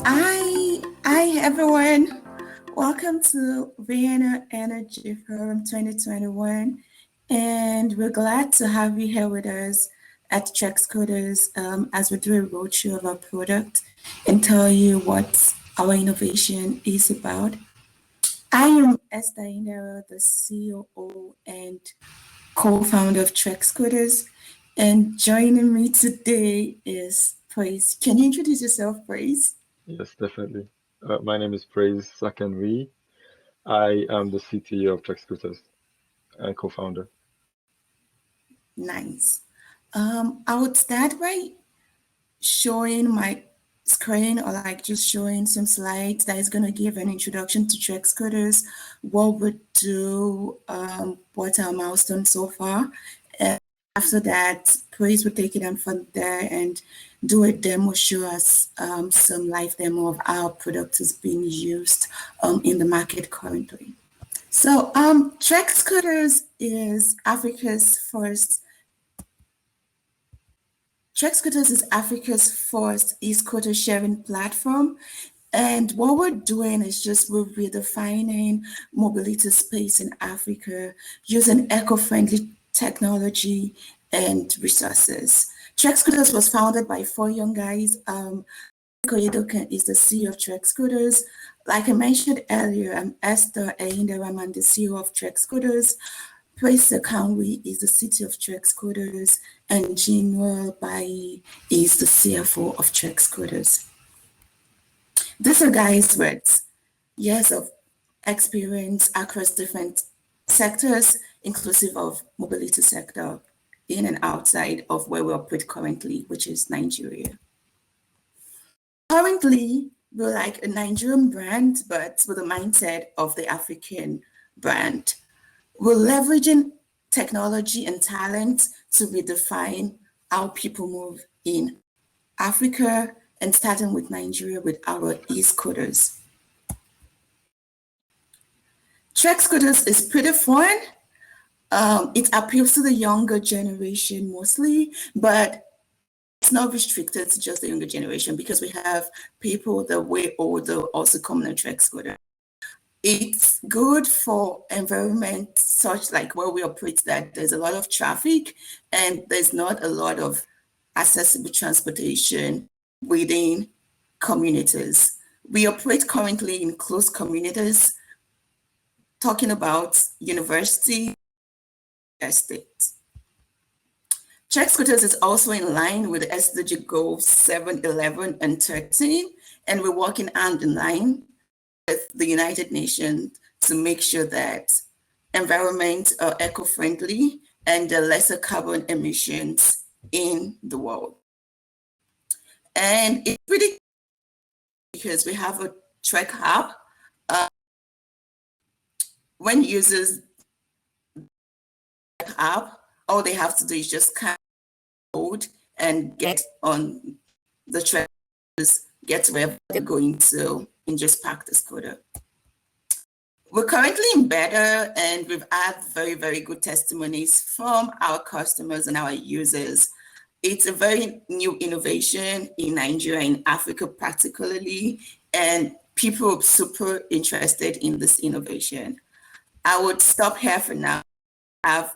Hi everyone. Welcome to Vienna Energy Forum 2021, and we're glad to have you here with us at Trekkscooters as we do a roadshow of our product and tell you what our innovation is about. I am Esther Indero, the COO and co-founder of Trekkscooters, and joining me today is Praise. Can you introduce yourself, Praise? Yes, definitely. My name is Praise Sakanwi. I am the CTO of Trekkscooters and co-founder. Nice. I would start by showing my screen or like just showing some slides that is going to give an introduction to Trekkscooters, what we do, what our milestone so far. And after that, Praise will take it on from there and do a demo, show us some live demo of how our product is being used in the market currently. So, Trekkscooters is Africa's first e-scooter sharing platform. And what we're doing is just we're redefining mobility space in Africa using eco-friendly technology and resources. Trekkscooters was founded by four young guys. Koyedoka is the CEO of Trekkscooters. Like I mentioned earlier, I'm Esther Einderam, I'm the CEO of Trekkscooters. Praise Kanwi is the city of Trekkscooters, and Jinwell Bai is the CFO of Trekkscooters. These are guys with years of experience across different sectors, inclusive of mobility sector, in and outside of where we operate currently, which is Nigeria. Currently, we're like a Nigerian brand, but with the mindset of the African brand. We're leveraging technology and talent to redefine how people move in Africa and starting with Nigeria with our e-scooters. Trekkscooters is pretty fun. It appeals to the younger generation mostly, but it's not restricted to just the younger generation because we have people that are way older also coming on Trekkscooter. It's good for environment such like where we operate that there's a lot of traffic and there's not a lot of accessible transportation within communities. We operate currently in close communities, talking about university estates. Trekkscooters is also in line with SDG goals 7, 11, and 13, and we're working hand in line with the United Nations to make sure that environment are eco-friendly and there are lesser carbon emissions in the world. And it's pretty because we have a Trek app. When users app, all they have to do is just code and get on the Trek, get wherever they're going to, and just park the scooter. We're currently in beta and we've had very, very good testimonies from our customers and our users. It's a very new innovation in Nigeria, in Africa particularly, and people are super interested in this innovation. I would stop here for now. Have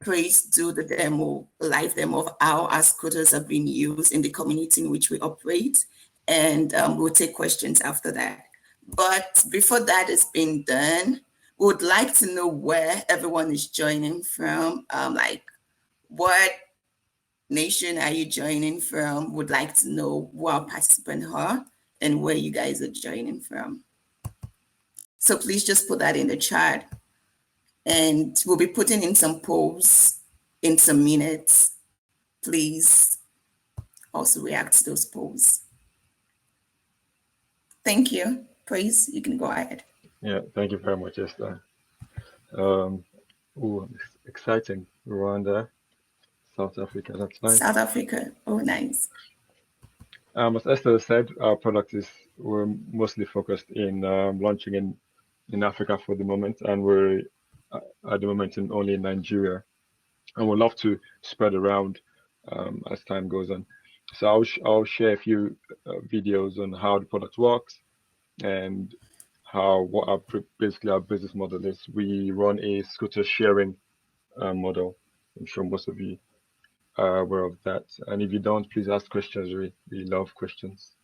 Praise do the demo, live demo of how our scooters are being used in the community in which we operate, and we'll take questions after that. But before that has been done, we would like to know where everyone is joining from, like what nation are you joining from? Would like to know who our participants are and where you guys are joining from. So please just put that in the chat. And we'll be putting in some polls in some minutes. Please also react to those polls. Thank you. Praise, you can go ahead. Yeah, thank you very much, Esther. It's exciting. Rwanda, South Africa, that's nice. South Africa, oh nice. As Esther said, our product we're mostly focused in launching in Africa for the moment, and we're at the moment only in Nigeria, and we'd love to spread around as time goes on. So I'll share a few videos on how the product works and what basically our business model is. We run a scooter sharing model. I'm sure most of you are aware of that. And if you don't, please ask questions. We love questions.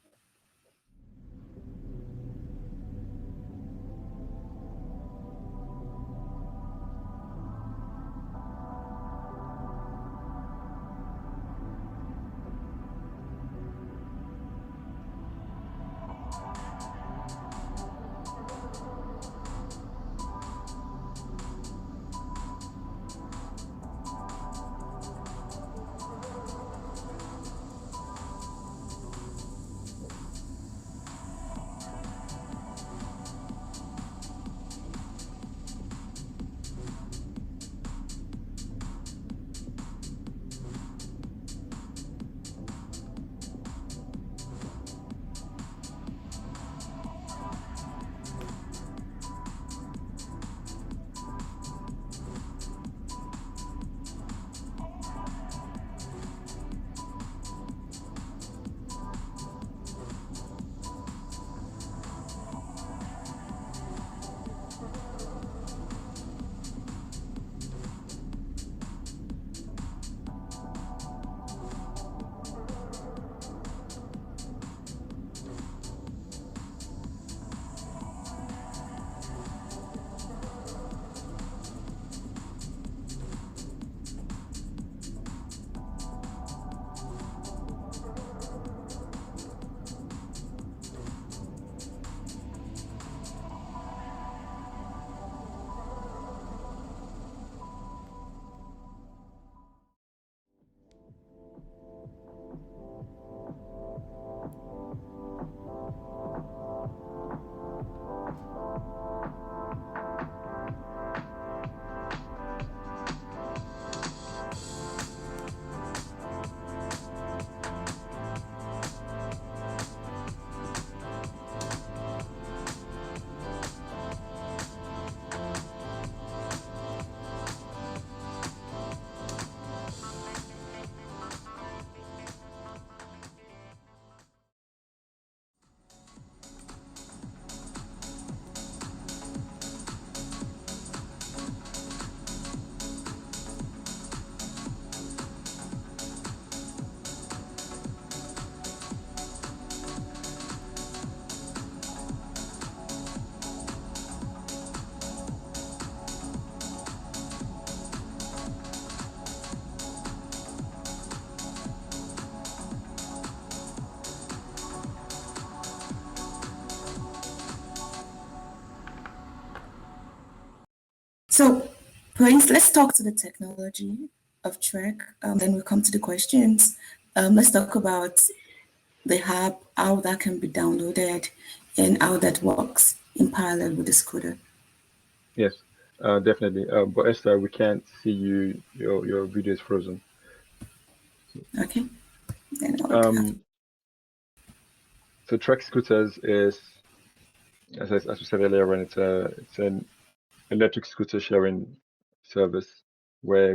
So, Prince, let's talk to the technology of Trek. Then we'll come to the questions. Let's talk about the app, how that can be downloaded, and how that works in parallel with the scooter. Yes, definitely. But Esther, we can't see you. Your video is frozen. Okay. Then I'll So Trekkscooters is, as we said earlier, when it's an electric scooter sharing service where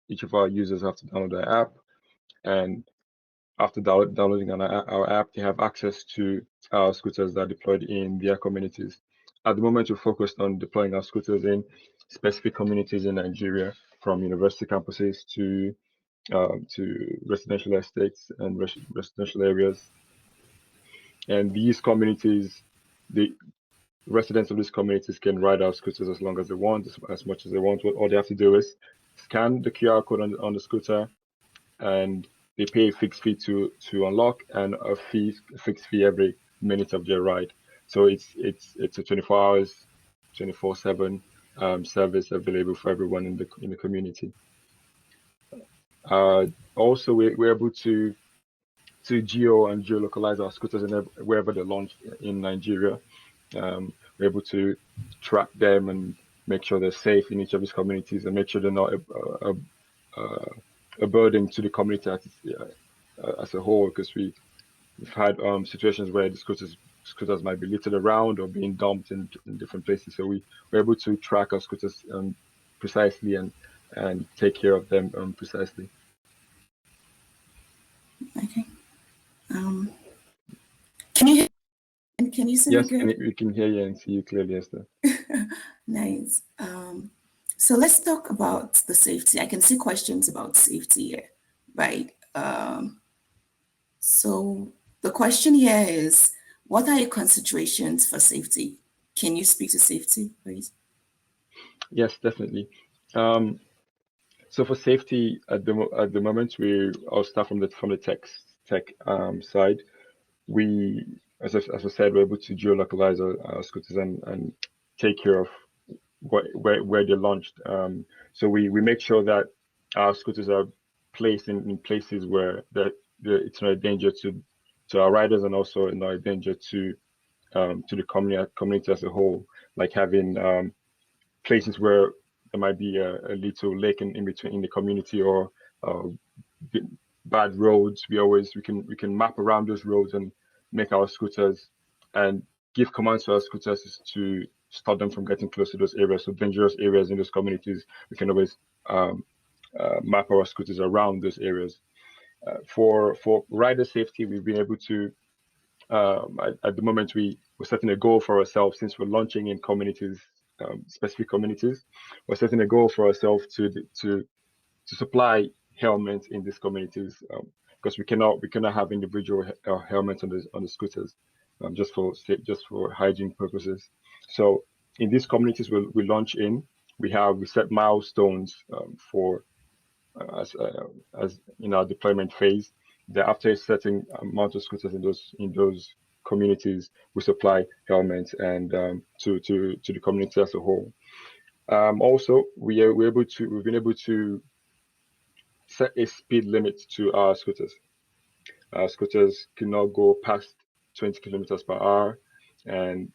each of our users have to download our app, and after downloading our app, they have access to our scooters that are deployed in their communities. At the moment, we're focused on deploying our scooters in specific communities in Nigeria, from university campuses to residential estates and residential areas. And these communities, the residents of these communities can ride our scooters as long as they want, as much as they want. All they have to do is scan the QR code on the scooter, and they pay a fixed fee to unlock, and a fixed fee every minute of their ride. So it's a 24 hours, 24/7 service available for everyone in the community. Also, we're able to geolocalize our scooters wherever they launch in Nigeria. We're able to track them and make sure they're safe in each of these communities, and make sure they're not a burden to the community as a whole, because we've had situations where the scooters might be littered around or being dumped in different places. So we're able to track our scooters precisely and take care of them precisely. Okay. you see me Yes, good? we can hear you and see you clearly, Esther. Nice. So let's talk about the safety. I can see questions about safety here, right? So the question here is, what are your considerations for safety? Can you speak to safety, please? Yes, definitely. So for safety at the moment, I'll start from the tech side. We, as I said, we're able to geolocalize our scooters and take care of where they're launched. So we make sure that our scooters are placed in places where it's not a danger to our riders, and also not a danger to the community as a whole, like having places where there might be a little lake in between in the community, or uh, bad roads. We can map around those roads and make our scooters and give commands to our scooters to stop them from getting close to those areas. So dangerous areas in those communities, we can always map our scooters around those areas. For rider safety, we've been able to at the moment we're setting a goal for ourselves, since we're launching in communities, specific communities. We're setting a goal for ourselves to supply helmets in these communities, because we cannot have individual helmets on the scooters, just for hygiene purposes. So in these communities we launch in, we set milestones for as in our deployment phase. That after a certain amount of scooters in those communities, we supply helmets and to the community as a whole. Also, we've been able to set a speed limit to our scooters. Our scooters cannot go past 20 kilometers per hour, and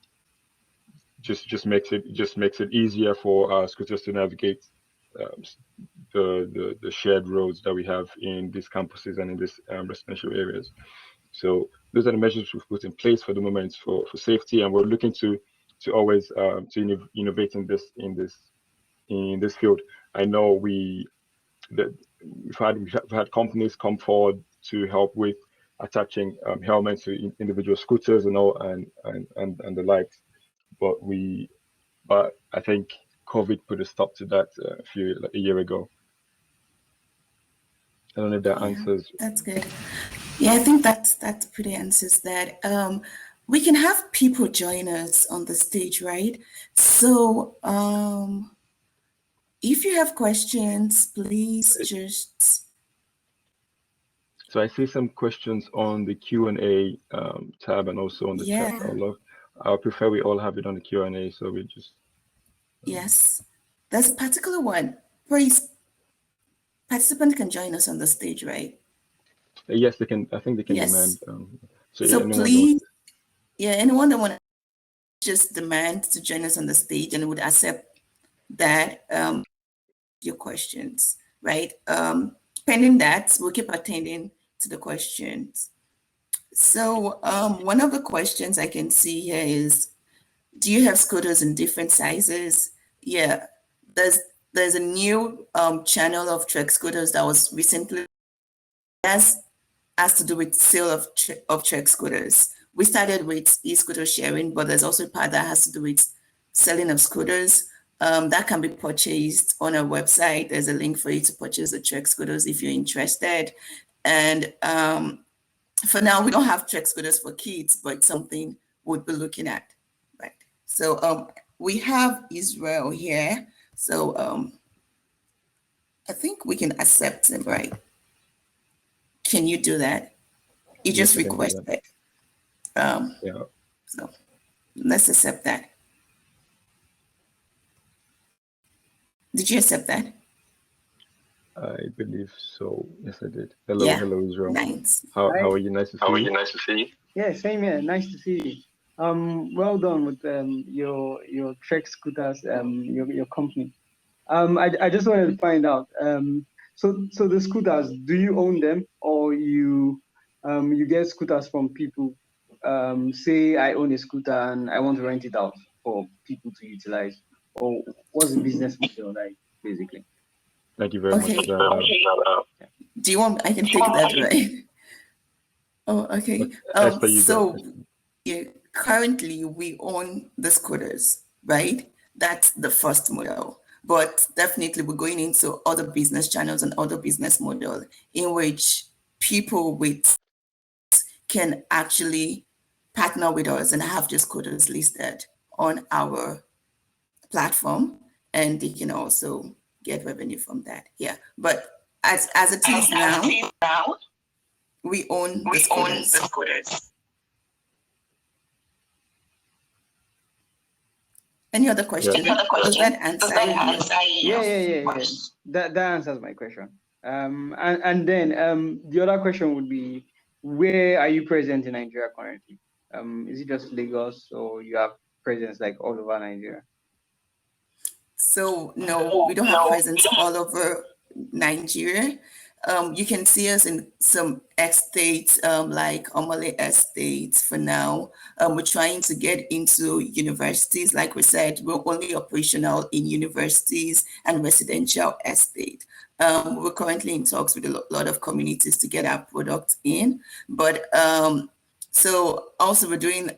just makes it easier for our scooters to navigate um, the shared roads that we have in these campuses and in these residential areas. So those are the measures we've put in place for the moment for safety, and we're looking to always to innovate in this field. I know we've had companies come forward to help with attaching helmets to individual scooters and all and the likes, but I think COVID put a stop to that a year ago. I don't know if that answers. That's good. Yeah, I think that pretty answers that. We can have people join us on the stage, right? So if you have questions, please just. So I see some questions on the Q&A tab and also on the chat. I'll prefer we all have it on the Q&A, so we just. Yes, there's a particular one. Please, participant can join us on the stage, right? Yes, they can. I think they can Yes. demand. So please, anyone that want to just demand to join us on the stage, and would accept that your questions, right? Pending that, we'll keep attending to the questions. So one of the questions I can see here is, do you have scooters in different sizes? Yeah, there's a new channel of Trekkscooters that was recently has to do with sale of Trekkscooters. We started with e-scooter sharing, but there's also a part that has to do with selling of scooters. That can be purchased on our website. There's a link for you to purchase the Trekkscooters if you're interested. And for now, we don't have Trekkscooters for kids, but it's something we'll be looking at, right? So we have Israel here. So I think we can accept him, right? Can you do that? You just requested. Yeah. So let's accept that. Did you accept that? I believe so. Yes, I did. Hello, Israel. Nice. How are you? Nice to see you. Yeah, same here. Nice to see you. Well done with your Trekkscooters, your company. I just wanted to find out. So the scooters, do you own them, or you get scooters from people? Say I own a scooter and I want to rent it out for people to utilize, or what's the business model like, basically? Thank you very much for that. Do you want? I can take that, right? Oh, okay. Esther, you So, yeah, currently we own the scooters, right? That's the first model. But definitely we're going into other business channels and other business model in which people with can actually partner with us and have the scooters listed on our platform, and they can also get revenue from that. Yeah. But as it is now, we own the scooters. Any other question? Does that answer? Yeah. That answers my question. And then the other question would be, where are you present in Nigeria currently? Is it just Lagos, or you have presence like all over Nigeria? So no, we don't have presence all over Nigeria. You can see us in some estates like Omale estates for now. We're trying to get into universities. Like we said, we're only operational in universities and residential estate. We're currently in talks with a lot of communities to get our product in. But so also we're doing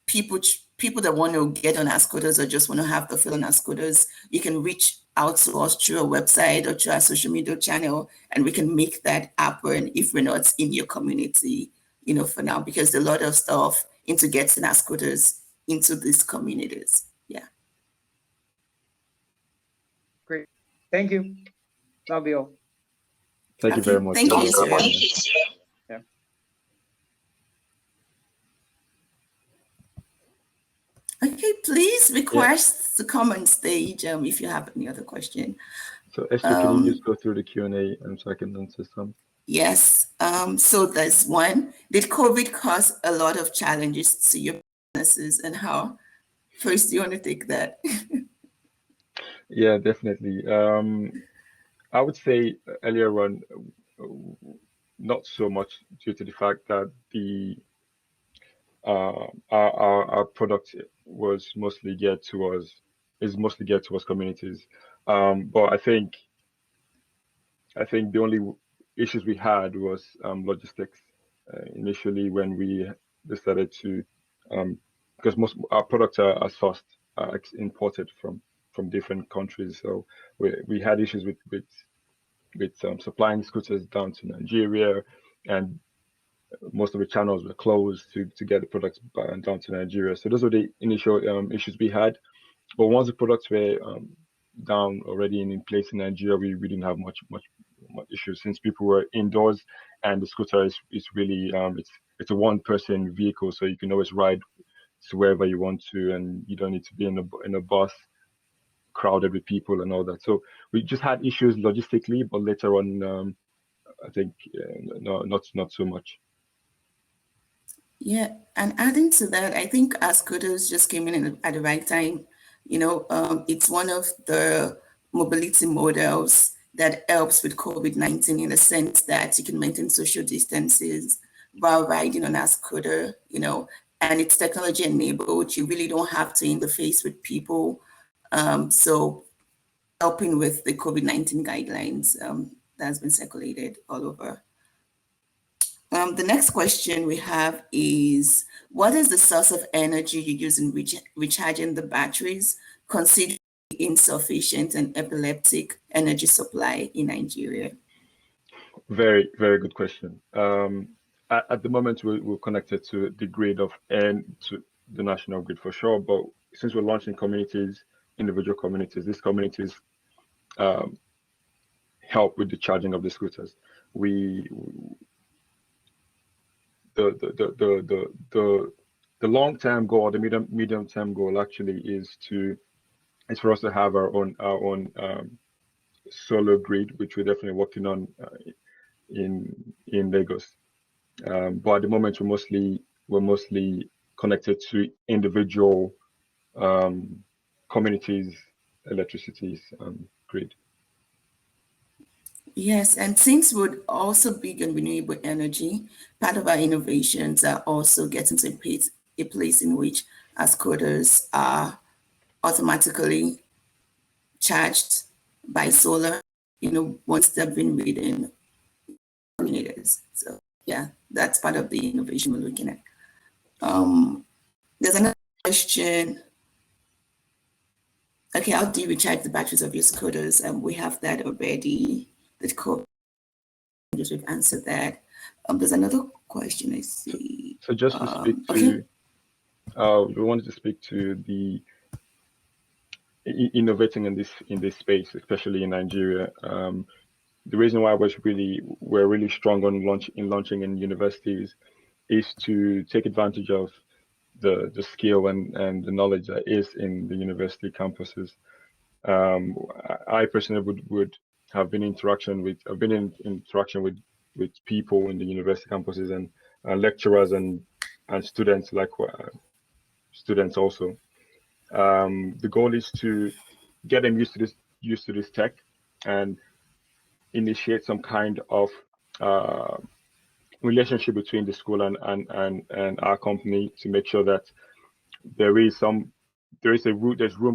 people that want to get on our scooters or just want to have the feel on our scooters, you can reach out to us through our website or through our social media channel, and we can make that happen if we're not in your community, for now, because there's a lot of stuff into getting our scooters into these communities. Yeah. Great. Thank you. That'll be all. Thank you very much. Thank you. Yeah. Okay, please request to come on stage if you have any other question. So Esther, can you just go through the Q&A so I can answer some? Yes. So there's one. Did COVID cause a lot of challenges to your businesses, and how? First, do you want to take that? Yeah, definitely. I would say earlier on, not so much due to the fact that our product was mostly geared towards communities. But I think the only issues we had was logistics initially when we decided to, because most our products are sourced, imported from different countries. So we had issues with supplying scooters down to Nigeria, and most of the channels were closed to get the products down to Nigeria. So those were the initial issues we had. But once the products were down already and in place in Nigeria, we didn't have much issues, since people were indoors, and the scooter is really it's a one-person vehicle, so you can always ride to wherever you want to, and you don't need to be in a bus crowded with people and all that. So we just had issues logistically, but later on, I think no, not so much. Yeah, and adding to that, I think our scooters just came in at the right time. It's one of the mobility models that helps with COVID-19 in the sense that you can maintain social distances while riding on a scooter, and it's technology enabled. You really don't have to interface with people. So helping with the COVID-19 guidelines that's been circulated all over. The next question we have is, what is the source of energy you use in recharging the batteries, considering insufficient and epileptic energy supply in Nigeria? Very, very good question. At the moment, we're connected to the grid to the national grid for sure. But since we're launching communities, individual communities, these communities help with the charging of the scooters. The long-term goal, the medium-term goal actually is for us to have our own solar grid, which we're definitely working on in Lagos. But at the moment, we're mostly connected to individual communities' electricity grid. Yes, and since we're also big on renewable energy, part of our innovations are also getting to a place in which our scooters are automatically charged by solar, once they've been within meters. So yeah, that's part of the innovation we're looking at. There's another question. Okay, how do you recharge the batteries of your scooters? We have that already. The code, we've answered that. There's another question I see. So just to speak to, okay. we wanted to speak to the innovating in this space, especially in Nigeria. The reason why we're really strong on launching in universities is to take advantage of the skill and the knowledge that is in the university campuses. I personally would have been in interaction with people in the university campuses and lecturers and students students also. The goal is to get them used to this tech and initiate some kind of relationship between the school and our company to make sure that there's room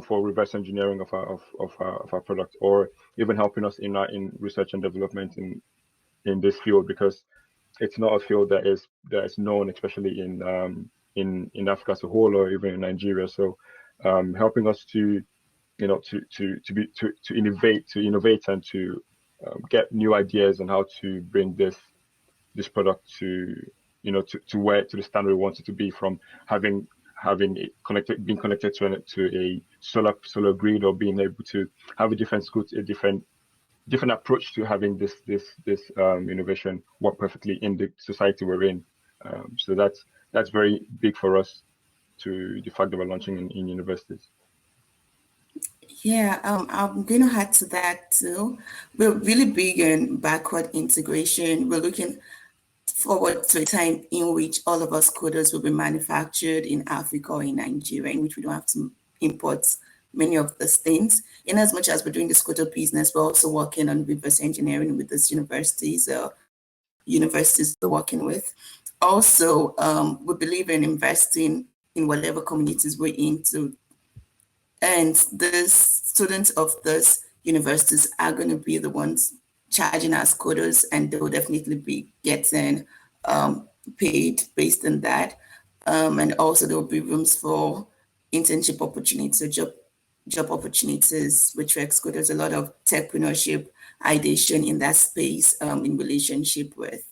for reverse engineering of our product, or even helping us in research and development in this field, because it's not a field that is known, especially in Africa as a whole, or even in Nigeria. So helping us to innovate and to get new ideas on how to bring this product to the standard we want it to be, from having being connected to a solar grid, or being able to have a different approach to having this innovation work perfectly in the society we're in. So that's very big for us, to the fact that we're launching in universities. Yeah, I'm going to add to that too. We're really big in backward integration. We're looking forward to a time in which all of our scooters will be manufactured in Africa or in Nigeria, in which we don't have to import many of these things. In as much as we're doing the scooter business, we're also working on reverse engineering with these universities we're working with. Also, we believe in investing in whatever communities we're into. And the students of these universities are going to be the ones charging our coders, and they will definitely be getting paid based on that. And also there will be rooms for internship opportunities, so job opportunities with Trekkscooters. A lot of techpreneurship ideation in that space, in relationship with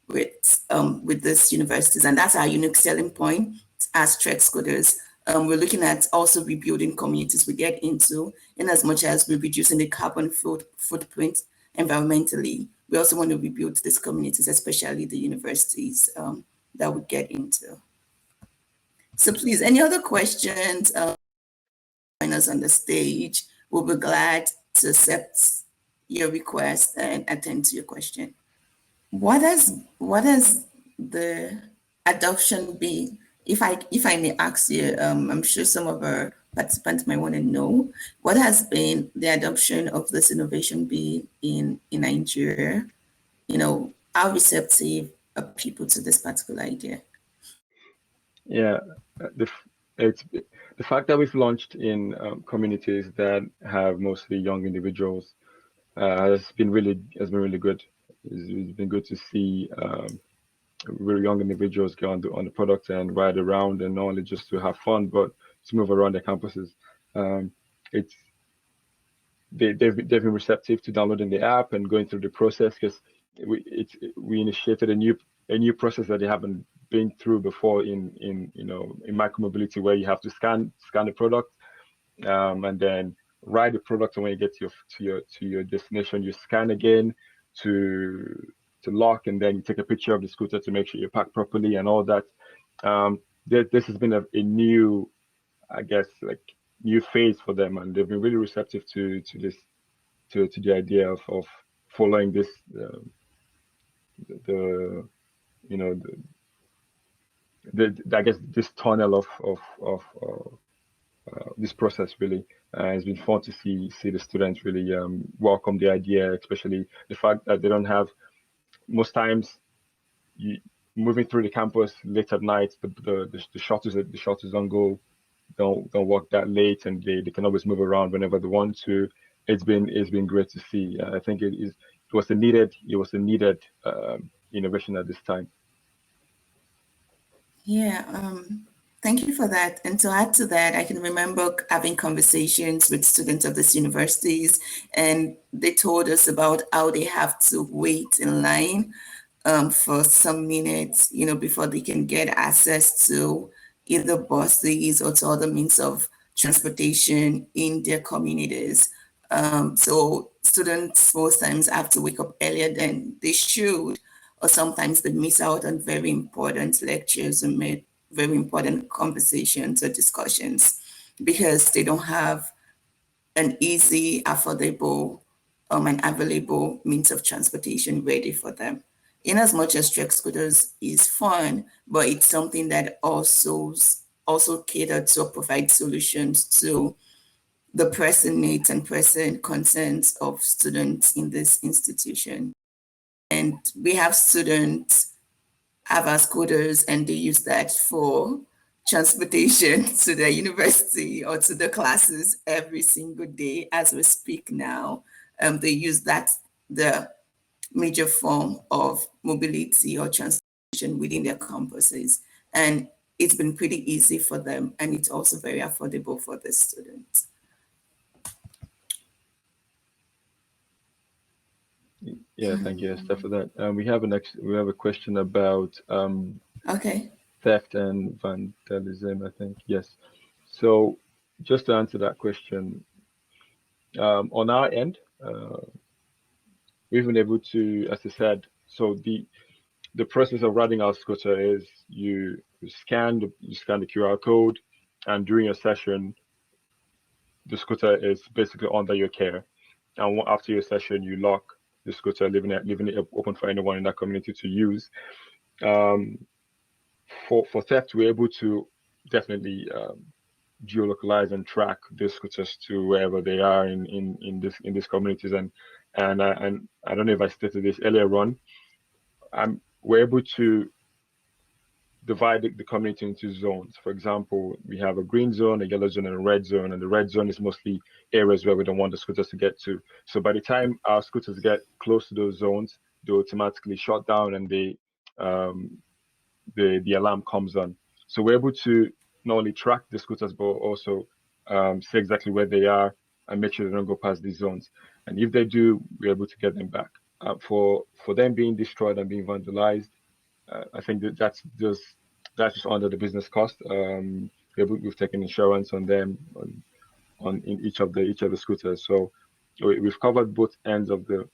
these universities, and that's our unique selling point as Trekkscooters. We're looking at also rebuilding communities we get into, in as much as we're reducing the carbon footprint environmentally. We also want to rebuild these communities, especially the universities that we get into. So please, any other questions? Join us on the stage. We'll be glad to accept your request and attend to your question. What has the adoption been? If I may ask you, I'm sure some of our participants might want to know, what has been the adoption of this innovation been in Nigeria? How receptive are people to this particular idea? Yeah, the fact that we've launched in communities that have mostly young individuals has been really good. It's been good to see really young individuals get on the product and ride around, and not only just to have fun, but to move around their campuses. They've been receptive to downloading the app and going through the process, because we initiated a new process that they haven't been through before in MicroMobility, where you have to scan the product and then ride the product, and when you get to your destination, you scan again to lock, and then you take a picture of the scooter to make sure you're packed properly and all that. This has been a new, I guess, new phase for them, and they've been really receptive to the idea of following this I guess this tunnel of this process. Really, it's been fun to see the students really welcome the idea, especially the fact that they don't have, most times, moving through the campus late at night, the shuttles don't work that late, and they can always move around whenever they want to. It's been great to see. I think it was a needed innovation at this time. Yeah, Thank you for that. And to add to that, I can remember having conversations with students of these universities, and they told us about how they have to wait in line for some minutes, before they can get access to either buses or to other means of transportation in their communities. So students most times have to wake up earlier than they should, or sometimes they miss out on very important lectures and very important conversations or discussions because they don't have an easy, affordable, and available means of transportation ready for them. In as much as Trekkscooters is fun, but it's something that also catered to provide solutions to the present needs and present concerns of students in this institution. And we have students have our scooters and they use that for transportation to the university or to the classes every single day as we speak now. They use that, the major form of mobility or transportation within their campuses. And it's been pretty easy for them, and it's also very affordable for the students. Yeah, thank you, Esther, for that. We have a question about Okay. theft and vandalism, I think. Yes. So just to answer that question, on our end, we've been able to, as I said, so the process of riding our scooter is you scan the QR code, and during your session, the scooter is basically under your care. And after your session, you lock the scooter, leaving it open for anyone in that community to use. For theft, we're able to definitely geolocalize and track the scooters to wherever they are in these communities. And I don't know if I stated this earlier on. We're able to divide the community into zones. For example, we have a green zone, a yellow zone, and a red zone. And the red zone is mostly areas where we don't want the scooters to get to. So by the time our scooters get close to those zones, they automatically shut down and the alarm comes on. So we're able to not only track the scooters, but also see exactly where they are and make sure they don't go past these zones. And if they do, we're able to get them back. For them being destroyed and being vandalized, I think that's just under the business cost. We've taken insurance on them in each of the scooters. So we've covered both ends of the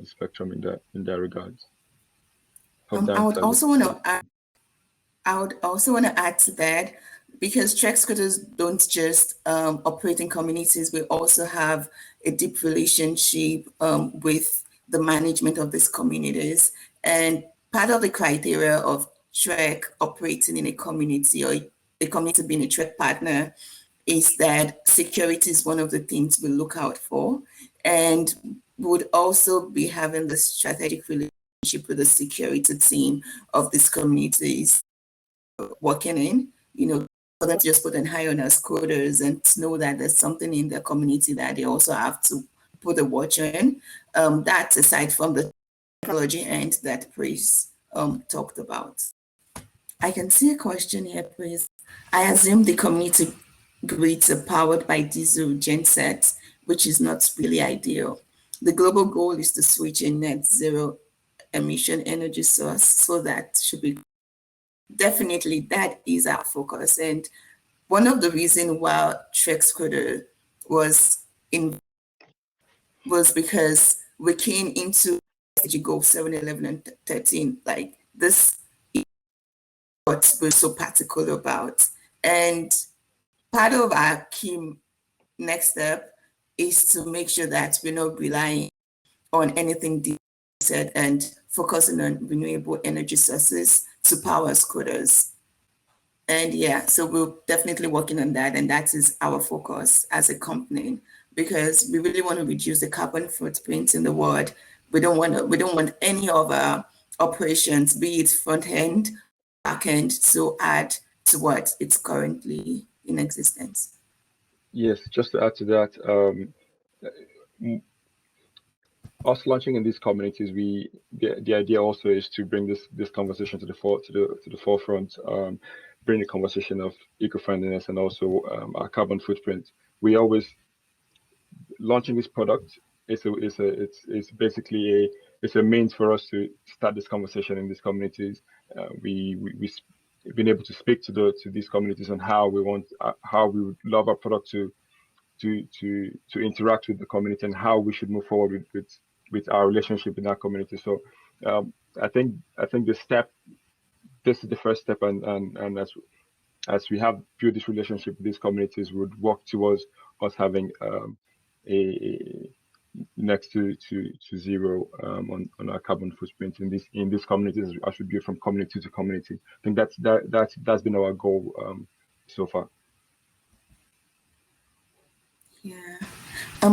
spectrum in that regards. I would also want to add to that, because Trekkscooters don't just operate in communities. We also have a deep relationship with the management of these communities. And part of the criteria of Trek operating in a community, or a community being a Trek partner, is that security is one of the things we look out for. And would also be having the strategic relationship with the security team of these communities working in, for them to just put an eye on our scooters and to know that there's something in their community that they also have to put a watch on. That's aside from the technology end that Chris talked about. I can see a question here, please. I assume the community grids are powered by diesel gensets, which is not really ideal. The global goal is to switch a net zero emission energy source, so that should be definitely, that is our focus. And one of the reasons why Trekkscooter was because we came into SDG goal 7, 11, and 13. Like, this is what we're so particular about. And part of our key next step is to make sure that we're not relying on anything said and focusing on renewable energy sources to power scooters. And yeah, so we're definitely working on that, and that is our focus as a company, because we really want to reduce the carbon footprint in the world. We don't want any of our operations, be it front end, back end, to add to what it's currently in existence. Yes, just to add to that, us launching in these communities, the idea also is to bring this conversation to the forefront, bring the conversation of eco-friendliness and also our carbon footprint. We always launching this product it's basically it's a means for us to start this conversation in these communities. We've been able to speak to these communities on how we would love our product to interact with the community and how we should move forward with our relationship in our community. So I think this is the first step, and as we have built this relationship with these communities, we would work towards us having a next to zero on our carbon footprint in these communities as we build from community to community. I think that's been our goal so far. Yeah.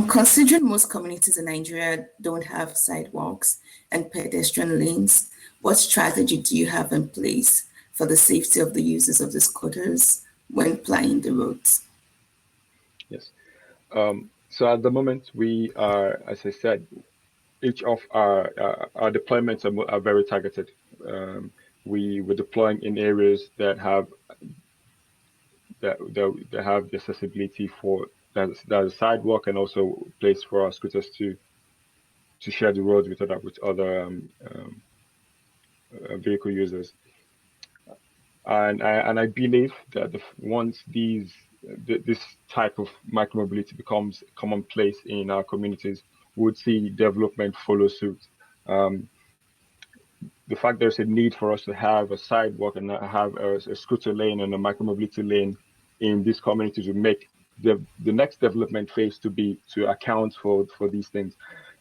Considering most communities in Nigeria don't have sidewalks and pedestrian lanes, what strategy do you have in place for the safety of the users of the scooters when plying the roads? Yes. So at the moment, we are, as I said, each of our deployments are very targeted. We're deploying in areas that have the accessibility for there's a sidewalk and also place for our scooters to share the road with other vehicle users. And I believe that once this type of micromobility becomes commonplace in our communities, we would see development follow suit. The fact there's a need for us to have a sidewalk and have a scooter lane and a micromobility lane in these communities would make the next development phase to account for these things.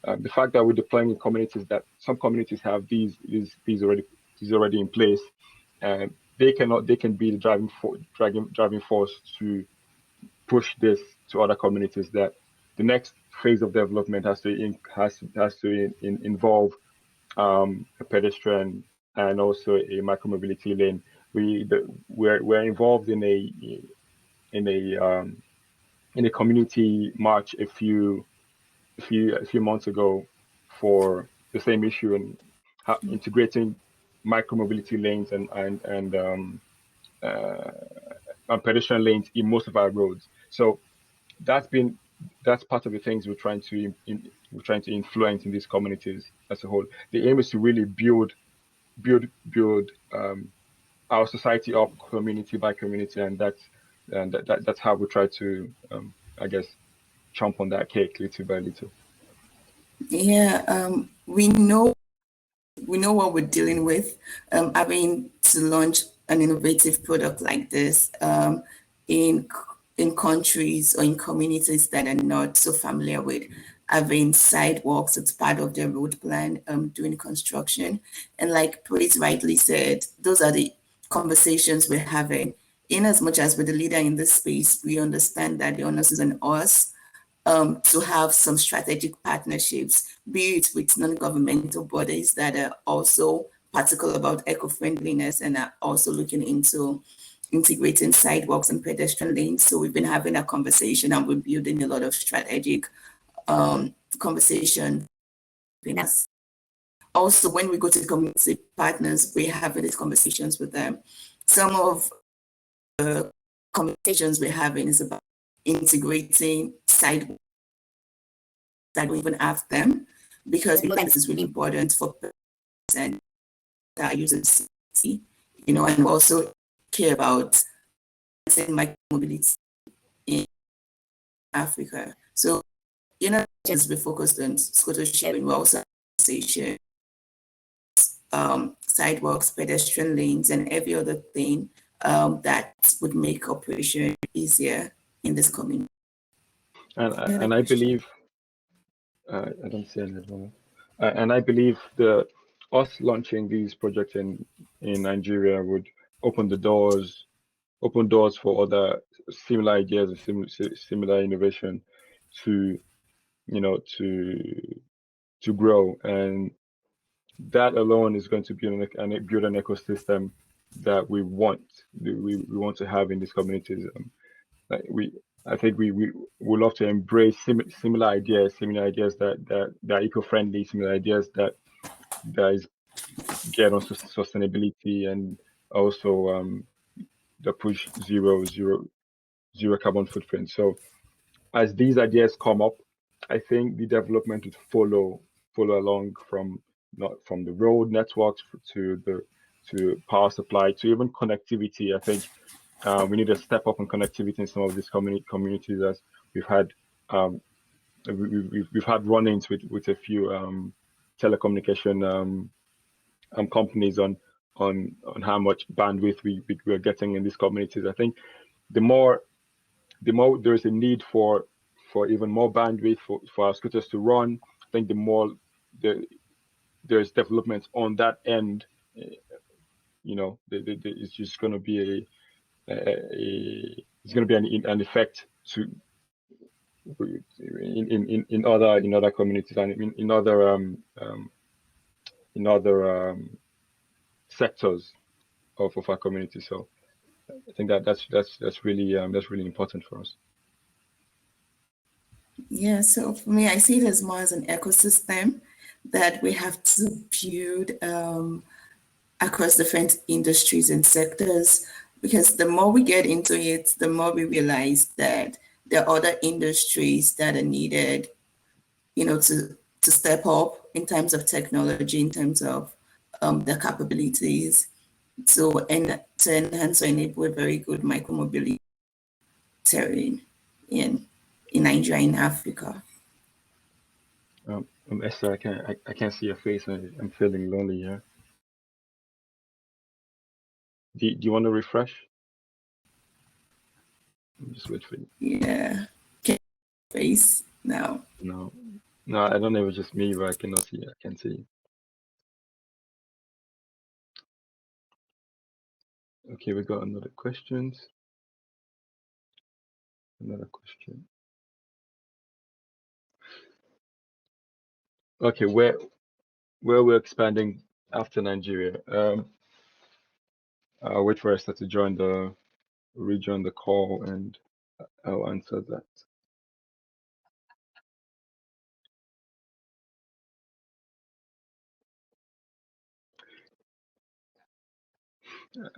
The fact that we're deploying in communities that some communities have these already in place, they can be the driving force to push this to other communities. That the next phase of development has to involve a pedestrian and also a micromobility lane. We're involved in a community march a few months ago for the same issue and integrating micromobility lanes and pedestrian lanes in most of our roads. So that's part of the things we're trying to influence in these communities as a whole. The aim is to really build our society up community by community, and that's how we try to I guess chomp on that cake little by little. Yeah, we know what we're dealing with. Having to launch an innovative product like this in countries or in communities that are not so familiar with having sidewalks as part of their road plan during construction. And like Praise rightly said, those are the conversations we're having. In as much as we're the leader in this space, we understand that the onus is on us to have some strategic partnerships, be it with non-governmental bodies that are also particular about eco-friendliness and are also looking into integrating sidewalks and pedestrian lanes. So we've been having a conversation and we're building a lot of strategic conversation. Also, when we go to community partners, we're having these conversations with them. Some of the conversations we're having is about integrating sidewalks that don't even have them, because we know that this is really important for and that users see, and also care about micromobility in Africa. So, just be focused on scooter sharing, we also say sidewalks, pedestrian lanes, and every other thing that would make operation easier in this community. And I believe, I don't see any at the moment. And I believe us launching these projects in Nigeria would open doors for other similar ideas and similar innovation to grow, and that alone is going to build an ecosystem that we want to have in these communities. I think we would love to embrace similar ideas that are eco-friendly, similar ideas that is get on sustainability, and also the push zero carbon footprint. So as these ideas come up, I think the development would follow along from the road networks to power supply to even connectivity. I think we need to step up on connectivity in some of these communities, as we've had we've had run-ins with a few telecommunication companies on how much bandwidth we're getting in these communities. I think the more there's a need for even more bandwidth for our scooters to run, I think the more there's developments on that end. It's just going to be it's going to be an effect to in other communities and in other sectors of our community. So I think that's really important for us. Yeah, so for me, I see it as more as an ecosystem that we have to build across different industries and sectors, because the more we get into it, the more we realize that there are other industries that are needed, to step up in terms of technology, in terms of their capabilities, to enhance or enable a very good micromobility terrain in Nigeria, in Africa. Esther, I can't see your face. I'm feeling lonely here. Do you want to refresh? I'm just wait for you. Yeah. Can you face now? No, I don't know. It was just me, but I cannot see. I can't see. Okay, we got another question. Okay, where we're expanding after Nigeria. I'll wait for Esther to rejoin the call, and I'll answer that.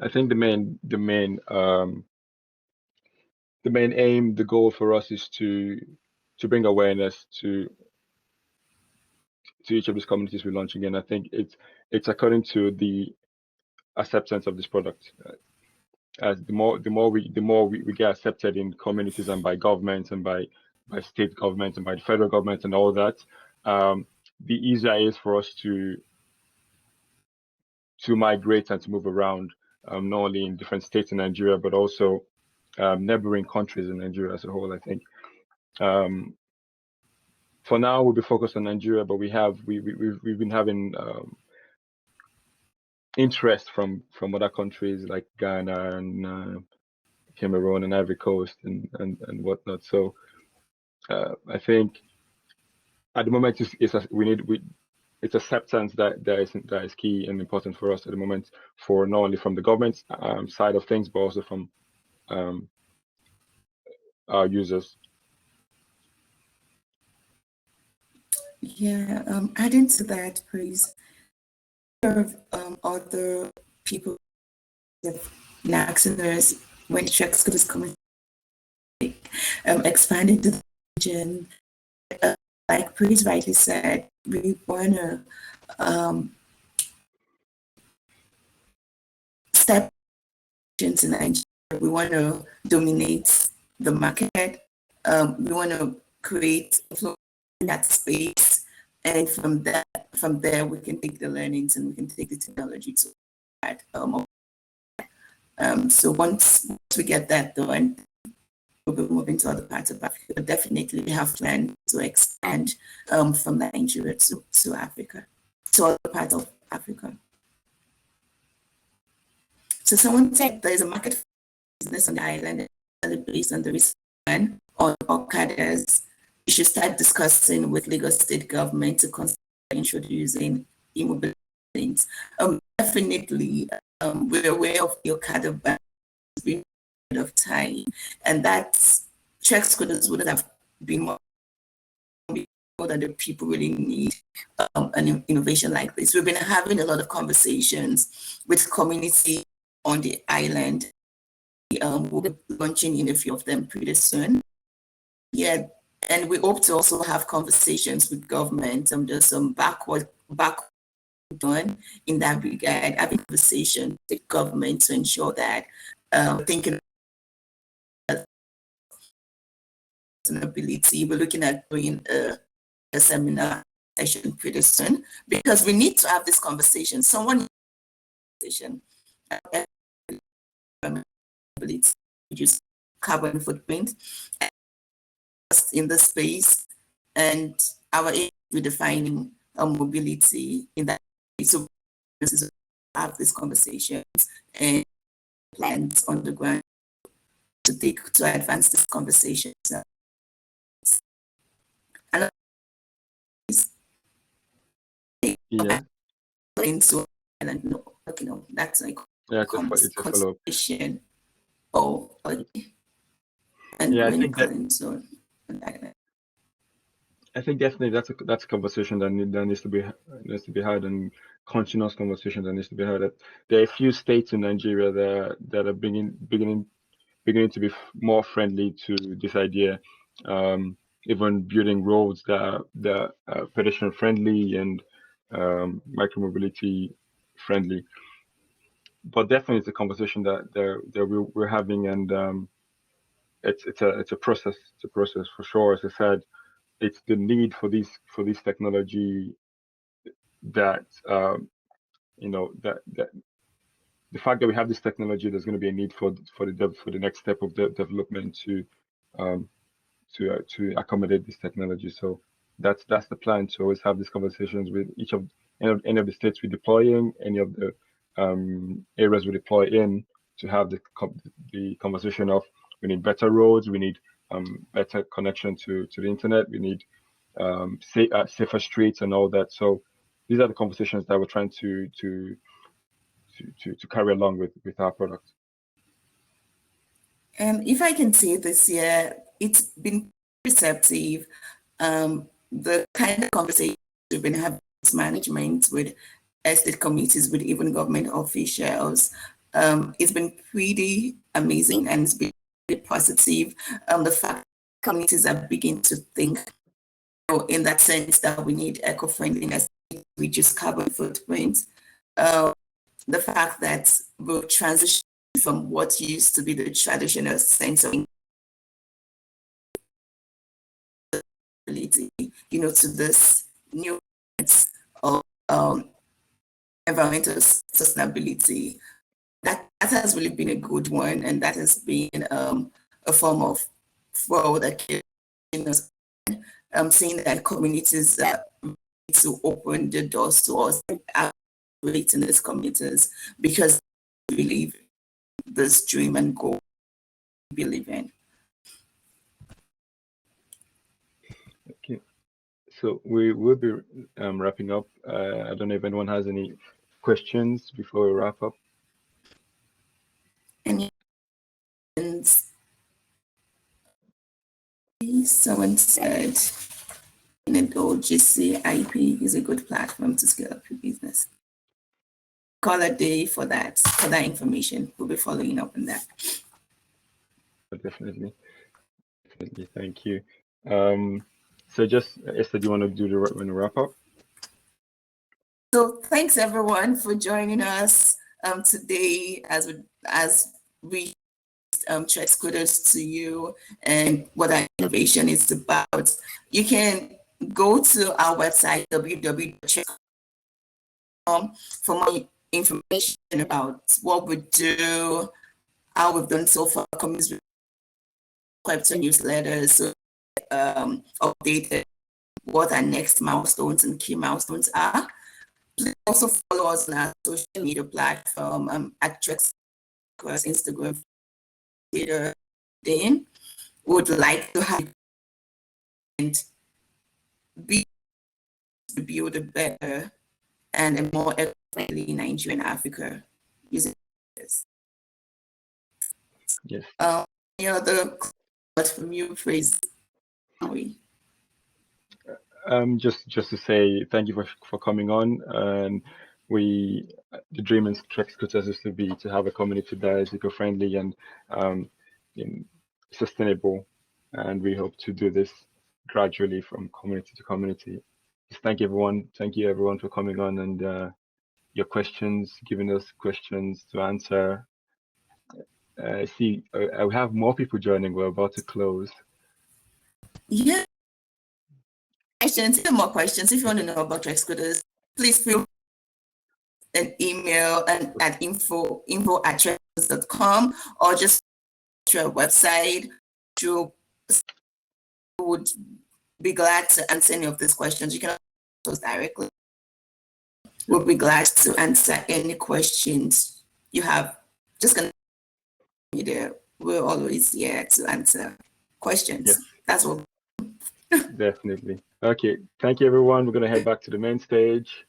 I think the main aim, the goal for us is to bring awareness to each of these communities we're launching in. I think it's according to the acceptance of this product. As the more we get accepted in communities and by governments and by state governments and by the federal government and all that, the easier it is for us to migrate and to move around, not only in different states in Nigeria, but also neighboring countries in Nigeria as a whole. I think for now we'll be focused on Nigeria, but we've been having interest from other countries like Ghana and Cameroon and Ivory Coast and whatnot. So I think at the moment it's acceptance that is key and important for us at the moment, for not only from the government side of things, but also from our users. Yeah, adding to that, please, other people in accidents when Trekkscooters coming expanding to the region. Like Praise rightly said, we want to step into Nigeria. We want to dominate the market. We want to create that space, and from there we can take the learnings and we can take the technology to that. So once we get that done, we'll be moving to other parts of Africa. But definitely we have planned to expand from Nigeria to Africa, to other parts of Africa. So someone said there is a market for business on the island based on the recent ban on Okadas. We should start discussing with Lagos State government to consider introducing e-mobility lanes. Definitely, we're aware of the Okada ban of time, and that's Trekkscooters wouldn't have been more that the people really need an innovation like this. We've been having a lot of conversations with community on the island. We'll be launching in a few of them pretty soon. Yeah, and we hope to also have conversations with government. There's some backward done in that regard, having conversations with government to ensure that thinking sustainability. We're looking at doing a seminar session pretty soon because we need to have this conversation. Someone ability reduce carbon footprint in the space, and our aim is redefining mobility in that. So this is have these conversations and plans on the ground to advance these conversations. And Yeah. into and no, you know, that's like Yeah, it's a follow-up. conversation. Oh, and Yeah, when you come so I think definitely that's a conversation that needs to be had, and continuous conversation that needs to be had. There are a few states in Nigeria that are beginning to be more friendly to this idea, even building roads that are pedestrian friendly and micromobility friendly. But definitely, it's a conversation that we're having, and it's a process. It's a process for sure. As I said, it's the need for this technology that that the fact that we have this technology, there's going to be a need for the next step of development to accommodate this technology. So that's the plan, to always have these conversations with each of any of the states we deploy in, any of the areas we deploy in, to have the conversation of, we need better roads, we need better connection to the internet, we need safer streets and all that. So these are the conversations that we're trying to carry along with our product. If I can say this year, it's been receptive. The kind of conversation we've been having with management, with estate committees, with even government officials, it's been pretty amazing, and it's been really positive. The fact communities are beginning to think in that sense that we need eco-friendliness, reduce carbon footprint. The fact that we'll transition from what used to be the traditional sense of to this new sense of environmental sustainability. That has really been a good one, and that has been a form of fraud that seeing that communities to open the doors to us in these communities, because we believe this dream and goal we believe in. Okay, so we will be wrapping up. I don't know if anyone has any questions before we wrap up. Any someone said GC IP is a good platform to scale up your business. Call a day for that information. We'll be following up on that. Definitely. Thank you. So just Esther, do you want to do the wrap up? So thanks everyone for joining us today as we Trekkscooters to you and what our innovation is about. You can go to our website www.trekkscooters.com for more information about what we do, how we've done so far, community newsletters, so updated what our next milestones and key milestones are. Please also follow us on our social media platform at Trekkscooters, Instagram, Twitter. Then would like to have and build a better and a more eco-friendly Nigerian Africa using this. Yes. The But from you, praise. Just to say thank you for coming on. And the dream in Trekkscooters is to have a community that is eco-friendly and sustainable, and we hope to do this gradually from community to community. Just thank you everyone for coming on and your questions, giving us questions to answer. I see I have more people joining. We're about to close. Yeah. Questions, more questions. If you want to know about Trekkscooters, please feel an email and at info@trekkscooters.com, or just to our website. You would be glad to answer any of these questions. You can ask us directly. We'll be glad to answer any questions you have. Just gonna be there. We're always here to answer questions. Yes. That's what. Definitely. Okay. Thank you, everyone. We're going to head back to the main stage.